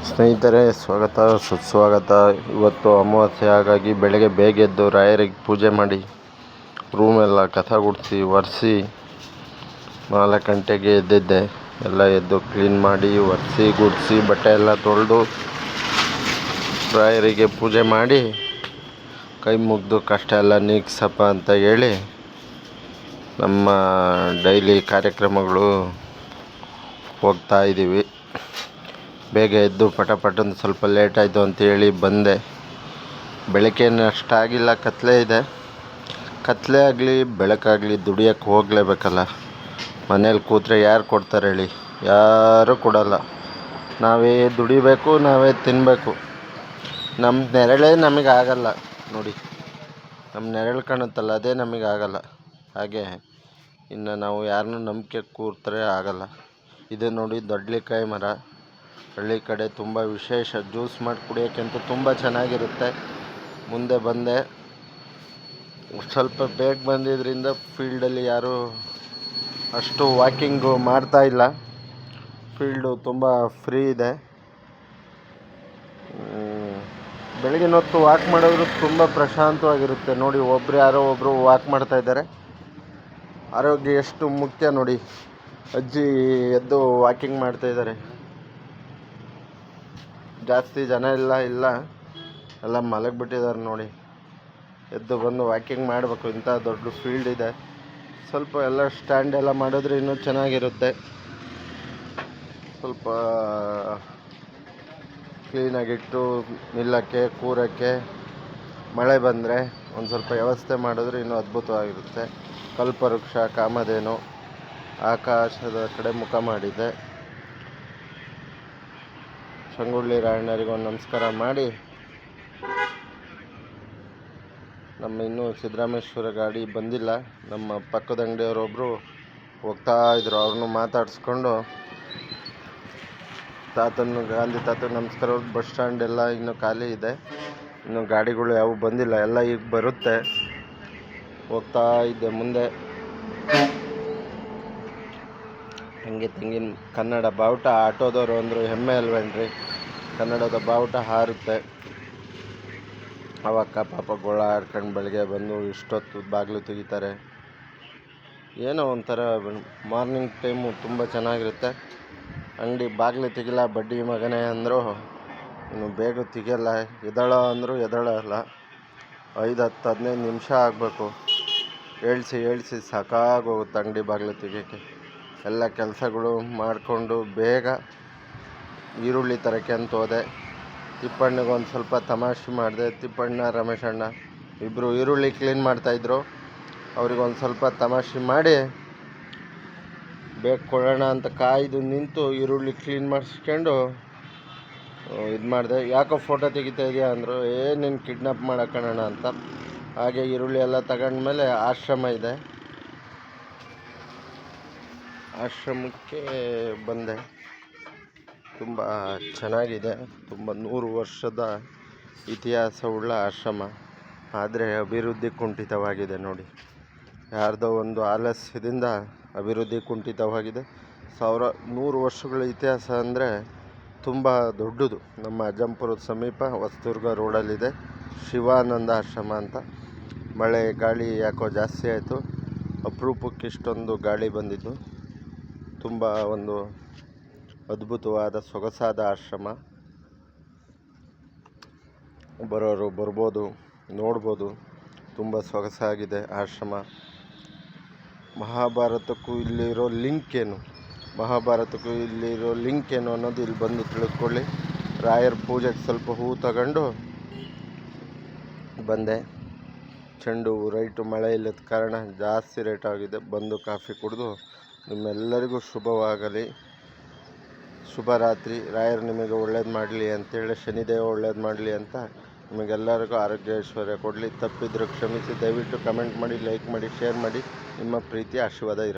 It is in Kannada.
ಸ್ನೇಹಿತರೆ, ಸ್ವಾಗತ ಸುಸ್ವಾಗತ. ಇವತ್ತು ಅಮಾವಾಸ್ಯೆ, ಹಾಗಾಗಿ ಬೆಳಗ್ಗೆ ಬೇಗ ಎದ್ದು ರಾಯರಿಗೆ ಪೂಜೆ ಮಾಡಿ ರೂಮೆಲ್ಲ ಕಸ ಗುಡಿಸಿ ಒರೆಸಿ 4 ಗಂಟೆಗೆ ಎದ್ದಿದ್ದೆ. ಎಲ್ಲ ಎದ್ದು ಕ್ಲೀನ್ ಮಾಡಿ ಒರೆಸಿ ಗುಡಿಸಿ ಬಟ್ಟೆ ಎಲ್ಲ ತೊಳೆದು ರಾಯರಿಗೆ ಪೂಜೆ ಮಾಡಿ ಕೈ ಮುಗಿದು ಕಷ್ಟ ಎಲ್ಲ ನೀಗ್ಸಪ್ಪ ಅಂತ ಹೇಳಿ ನಮ್ಮ ಡೈಲಿ ಕಾರ್ಯಕ್ರಮಗಳು ಹೋಗ್ತಾ ಇದ್ದೀವಿ. ಬೇಗ ಎದ್ದು ಪಟಪಟಂದು ಸ್ವಲ್ಪ ಲೇಟ್ ಆಯಿತು ಅಂತೇಳಿ ಬಂದೆ. ಬೆಳಕೇನು ಅಷ್ಟಾಗಿಲ್ಲ, ಕತ್ಲೆ ಇದೆ. ಕತ್ಲೆ ಆಗಲಿ ಬೆಳಕಾಗಲಿ ದುಡಿಯೋಕ್ಕೆ ಹೋಗಲೇಬೇಕಲ್ಲ. ಮನೇಲಿ ಕೂತ್ರೆ ಯಾರು ಕೊಡ್ತಾರೆ ಹೇಳಿ? ಯಾರೂ ಕೊಡಲ್ಲ. ನಾವೇ ದುಡಿಬೇಕು, ನಾವೇ ತಿನ್ನಬೇಕು. ನಮ್ಮ ನೆರಳೇ ನಮಗೆ ಆಗಲ್ಲ ನೋಡಿ. ನಮ್ಮ ನೆರಳು ಕಾಣುತ್ತಲ್ಲ, ಅದೇ ನಮಗೆ ಆಗಲ್ಲ. ಹಾಗೆ ಇನ್ನು ನಾವು ಯಾರನ್ನೂ ನಂಬಿಕೆ ಕೂರ್ತರೆ ಆಗಲ್ಲ. ಇದು ನೋಡಿ ದೊಡ್ಡಲಿಕಾಯಿ ಮರ. ಹಳ್ಳಿ ಕಡೆ ತುಂಬ ವಿಶೇಷ. ಜ್ಯೂಸ್ ಮಾಡಿ ಕುಡಿಯೋಕ್ಕಂತೂ ತುಂಬ ಚೆನ್ನಾಗಿರುತ್ತೆ. ಮುಂದೆ ಬಂದೆ. ಸ್ವಲ್ಪ ಬೇಗ ಬಂದಿದ್ದರಿಂದ ಫೀಲ್ಡಲ್ಲಿ ಯಾರೂ ಅಷ್ಟು ವಾಕಿಂಗು ಮಾಡ್ತಾಯಿಲ್ಲ. ಫೀಲ್ಡು ತುಂಬ ಫ್ರೀ ಇದೆ. ಬೆಳಗಿನ ಹೊತ್ತು ವಾಕ್ ಮಾಡೋರು ತುಂಬ ಪ್ರಶಾಂತವಾಗಿರುತ್ತೆ ನೋಡಿ. ಯಾರೋ ಒಬ್ಬರು ವಾಕ್ ಮಾಡ್ತಾಯಿದ್ದಾರೆ. ಆರೋಗ್ಯ ಎಷ್ಟು ಮುಖ್ಯ ನೋಡಿ. ಅಜ್ಜಿ ಎದ್ದು ವಾಕಿಂಗ್ ಮಾಡ್ತಾಯಿದ್ದಾರೆ. ಜಾಸ್ತಿ ಜನ ಇಲ್ಲ ಎಲ್ಲ ಮಲಗಿಬಿಟ್ಟಿದ್ದಾರೆ ನೋಡಿ. ಎದ್ದು ಬಂದು ವಾಕಿಂಗ್ ಮಾಡಬೇಕು. ಇಂಥ ದೊಡ್ಡ ಫೀಲ್ಡ್ ಇದೆ. ಸ್ವಲ್ಪ ಎಲ್ಲ ಸ್ಟ್ಯಾಂಡ್ ಎಲ್ಲ ಮಾಡಿದ್ರೆ ಇನ್ನೂ ಚೆನ್ನಾಗಿರುತ್ತೆ. ಸ್ವಲ್ಪ ಕ್ಲೀನಾಗಿಟ್ಟು ನಿಲ್ಲಕ್ಕೆ ಕೂರೋಕ್ಕೆ, ಮಳೆ ಬಂದರೆ ಒಂದು ಸ್ವಲ್ಪ ವ್ಯವಸ್ಥೆ ಮಾಡಿದ್ರೆ ಇನ್ನೂ ಅದ್ಭುತವಾಗಿರುತ್ತೆ. ಕಲ್ಪವೃಕ್ಷ, ಕಾಮಧೇನು, ಆಕಾಶದ ಕಡೆ ಮುಖ ಮಾಡಿದೆ. ಸಂಗೊಳ್ಳಿ ರಾಯಣ್ಣರಿಗೆ ಒಂದು ನಮಸ್ಕಾರ ಮಾಡಿ ಇನ್ನೂ ಸಿದ್ದರಾಮೇಶ್ವರ ಗಾಡಿ ಬಂದಿಲ್ಲ. ನಮ್ಮ ಪಕ್ಕದ ಅಂಗಡಿಯವರೊಬ್ಬರು ಹೋಗ್ತಾ ಇದ್ರು. ಅವ್ರನ್ನೂ ಮಾತಾಡಿಸ್ಕೊಂಡು ಗಾಂಧಿ ತಾತನ ನಮಸ್ಕಾರ. ಬಸ್ ಸ್ಟ್ಯಾಂಡ್ ಎಲ್ಲ ಇನ್ನೂ ಖಾಲಿ ಇದೆ. ಇನ್ನು ಗಾಡಿಗಳು ಯಾವೂ ಬಂದಿಲ್ಲ. ಎಲ್ಲ ಈಗ ಬರುತ್ತೆ. ಹೋಗ್ತಾ ಇದ್ದೆ ಮುಂದೆ. ಹಂಗೆ ತೆಂಗಿನ ಕನ್ನಡ ಬಾವುಟ ಆಟೋದವರು ಅಂದರು ಹೆಮ್ಮೆ ಅಲ್ವೇನ್ರಿ? ಕನ್ನಡದ ಬಾವುಟ ಹಾರುತ್ತೆ. ಅವಕ್ಕ ಪಾಪ ಗೋಳಾಡ್ಕೊಂಡು ಬೆಳಗ್ಗೆ ಬಂದು ಇಷ್ಟೊತ್ತು ಬಾಗಿಲು ತೆಗಿತಾರೆ. ಏನೋ ಒಂಥರ ಮಾರ್ನಿಂಗ್ ಟೈಮು ತುಂಬ ಚೆನ್ನಾಗಿರುತ್ತೆ. ಅಂಗಡಿ ಬಾಗಿಲು ತೆಗಿಲ್ಲ ಬಡ್ಡಿ ಮಗನೇ ಅಂದರು ಇನ್ನು ಬೇಗ ತೆಗಿಯಲ್ಲ. ಎದಳ ಅಂದರು ಎದಳಲ್ಲ. 5-10-15 ನಿಮಿಷ ಆಗಬೇಕು. ಏಳಿಸಿ ಸಾಕಾಗೋಗುತ್ತೆ ಅಂಗಡಿ ಬಾಗಿಲು ತೆಗಿಯೋಕ್ಕೆ. ಎಲ್ಲ ಕೆಲಸಗಳು ಮಾಡಿಕೊಂಡು ಬೇಗ ಈರುಳ್ಳಿ ತರಕ್ಕೆ ಅಂತ ಹೋದೆ. ತಿಪ್ಪಣ್ಣಗೆ ಒಂದು ಸ್ವಲ್ಪ ತಮಾಷೆ ಮಾಡಿದೆ. ತಿಪ್ಪಣ್ಣ, ರಮೇಶಣ್ಣ ಇಬ್ಬರು ಈರುಳ್ಳಿ ಕ್ಲೀನ್ ಮಾಡ್ತಾಯಿದ್ರು. ಅವ್ರಿಗೊಂದು ಸ್ವಲ್ಪ ತಮಾಷೆ ಮಾಡಿ ಬೇಗ ಕೊಡೋಣ ಅಂತ ಕಾಯ್ದು ನಿಂತು ಈರುಳ್ಳಿ ಕ್ಲೀನ್ ಮಾಡಿಸ್ಕೊಂಡು ಇದು ಮಾಡಿದೆ. ಯಾಕೋ ಫೋಟೋ ತೆಗಿತಾ ಇದೆಯಾ ಅಂದರು. ನೀನು ಕಿಡ್ನಾಪ್ ಮಾಡೋಣ ಅಂತ. ಹಾಗೆ ಈರುಳ್ಳಿ ಎಲ್ಲ ತಗೊಂಡ್ಮೇಲೆ ಆಶ್ರಮ ಇದೆ. ಆಶ್ರಮಕ್ಕೆ ಬಂದೆ. ತುಂಬ ಚೆನ್ನಾಗಿದೆ. ತುಂಬ 100 ವರ್ಷದ ಇತಿಹಾಸವುಳ್ಳ ಆಶ್ರಮ. ಆದರೆ ಅಭಿವೃದ್ಧಿ ಕುಂಠಿತವಾಗಿದೆ ನೋಡಿ. ಯಾರ್ದೋ ಒಂದು ಆಲಸ್ಯದಿಂದ ಅಭಿವೃದ್ಧಿ ಕುಂಠಿತವಾಗಿದೆ. 100 ವರ್ಷಗಳ ಇತಿಹಾಸ ಅಂದರೆ ತುಂಬ ದೊಡ್ಡದು. ನಮ್ಮ ಅಜ್ಜಂಪುರದ ಸಮೀಪ ಹೊಸದುರ್ಗ ರೋಡಲ್ಲಿದೆ ಶಿವಾನಂದ ಆಶ್ರಮ ಅಂತ. ಮಳೆ ಗಾಳಿ ಯಾಕೋ ಜಾಸ್ತಿ ಆಯಿತು. ಅಪರೂಪಕ್ಕೆ ಇಷ್ಟೊಂದು ಗಾಳಿ ಬಂದಿದ್ದು. ತುಂಬ ಒಂದು ಅದ್ಭುತವಾದ ಸೊಗಸಾದ ಆಶ್ರಮ. ಬರೋರು ಬರ್ಬೋದು, ನೋಡ್ಬೋದು. ತುಂಬ ಸೊಗಸಾಗಿದೆ ಆಶ್ರಮ. ಮಹಾಭಾರತಕ್ಕೂ ಇಲ್ಲಿರೋ ಲಿಂಕ್ ಏನು ಅನ್ನೋದು ಇಲ್ಲಿ ಬಂದು ತಿಳಿದುಕೊಳ್ಳಿ. ರಾಯರ ಪೂಜೆಗೆ ಸ್ವಲ್ಪ ಹೂ ತಗೊಂಡು ಬಂದೆ. ಚೆಂಡು ಹೂ ರೈಟು ಮಳೆ ಇಲ್ಲದ ಕಾರಣ ಜಾಸ್ತಿ ರೇಟ್ ಆಗಿದೆ. ಬಂದು ಕಾಫಿ ಕುಡಿದು ನಿಮ್ಮೆಲ್ಲರಿಗೂ ಶುಭವಾಗಲಿ. ಶುಭರಾತ್ರಿ. ರಾಯರು ನಿಮಗೆ ಒಳ್ಳೇದು ಮಾಡಲಿ ಅಂತೇಳಿ, ಶನಿದೇವ ಒಳ್ಳೇದು ಮಾಡಲಿ ಅಂತ ನಿಮಗೆಲ್ಲರಿಗೂ ಆರೋಗ್ಯ ಐಶ್ವರ್ಯ ಕೊಡಲಿ. ತಪ್ಪಿದ್ರು ಕ್ಷಮಿಸಿ. ದಯವಿಟ್ಟು ಕಮೆಂಟ್ ಮಾಡಿ, ಲೈಕ್ ಮಾಡಿ, ಶೇರ್ ಮಾಡಿ. ನಿಮ್ಮ ಪ್ರೀತಿ ಆಶೀರ್ವಾದ ಇರಲಿ.